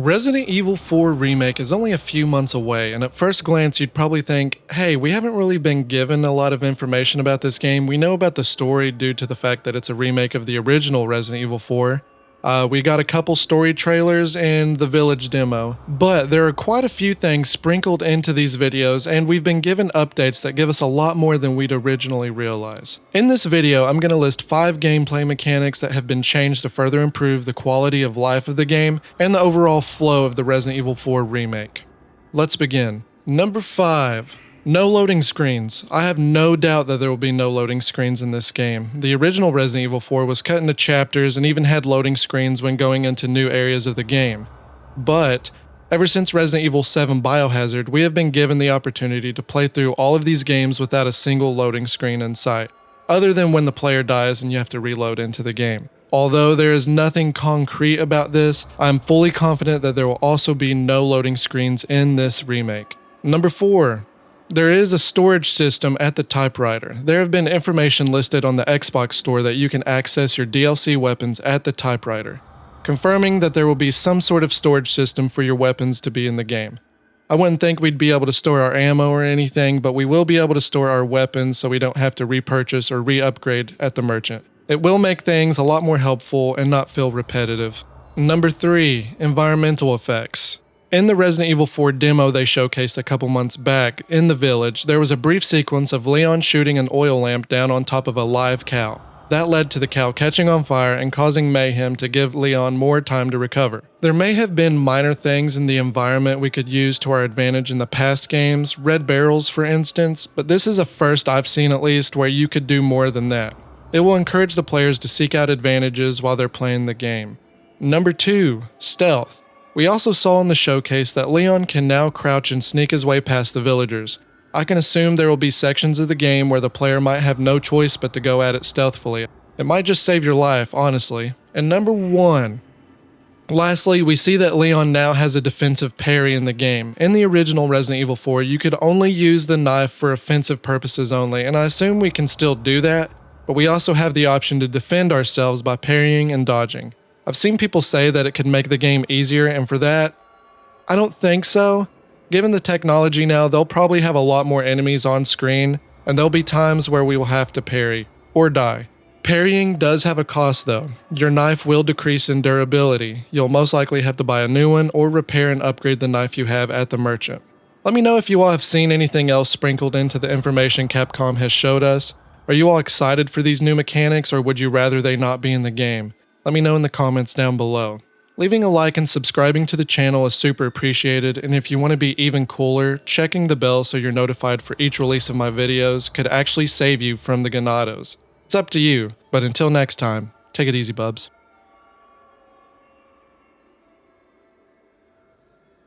Resident Evil 4 Remake is only a few months away, and at first glance you'd probably think, hey, we haven't really been given a lot of information about this game. We know about the story due to the fact that it's a remake of the original Resident Evil 4. We got a couple story trailers and the village demo, but there are quite a few things sprinkled into these videos, and we've been given updates that give us a lot more than we'd originally realize. In this video, I'm going to list 5 gameplay mechanics that have been changed to further improve the quality of life of the game and the overall flow of the Resident Evil 4 remake. Let's begin. Number 5. No loading screens. I have no doubt that there will be no loading screens in this game. The original Resident Evil 4 was cut into chapters and even had loading screens when going into new areas of the game. But ever since Resident Evil 7 Biohazard, we have been given the opportunity to play through all of these games without a single loading screen in sight, other than when the player dies and you have to reload into the game. Although there is nothing concrete about this, I am fully confident that there will also be no loading screens in this remake. Number 4. There is a storage system at the typewriter. There have been information listed on the Xbox store that you can access your DLC weapons at the typewriter, confirming that there will be some sort of storage system for your weapons to be in the game. I wouldn't think we'd be able to store our ammo or anything, but we will be able to store our weapons so we don't have to repurchase or re-upgrade at the merchant. It will make things a lot more helpful and not feel repetitive. Number 3, environmental effects. In the Resident Evil 4 demo they showcased a couple months back, in the village, there was a brief sequence of Leon shooting an oil lamp down on top of a live cow. That led to the cow catching on fire and causing mayhem to give Leon more time to recover. There may have been minor things in the environment we could use to our advantage in the past games, red barrels for instance, but this is a first I've seen at least where you could do more than that. It will encourage the players to seek out advantages while they're playing the game. Number 2, stealth. We also saw in the showcase that Leon can now crouch and sneak his way past the villagers. I can assume there will be sections of the game where the player might have no choice but to go at it stealthily. It might just save your life, honestly. And number 1. Lastly, we see that Leon now has a defensive parry in the game. In the original Resident Evil 4, you could only use the knife for offensive purposes only, and I assume we can still do that, but we also have the option to defend ourselves by parrying and dodging. I've seen people say that it could make the game easier, and for that, I don't think so. Given the technology now, they'll probably have a lot more enemies on screen, and there'll be times where we will have to parry, or die. Parrying does have a cost though. Your knife will decrease in durability. You'll most likely have to buy a new one, or repair and upgrade the knife you have at the merchant. Let me know if you all have seen anything else sprinkled into the information Capcom has showed us. Are you all excited for these new mechanics, or would you rather they not be in the game? Let me know in the comments down below. Leaving a like and subscribing to the channel is super appreciated, and if you want to be even cooler, checking the bell so you're notified for each release of my videos could actually save you from the Ganados. It's up to you, but until next time, take it easy, bubs.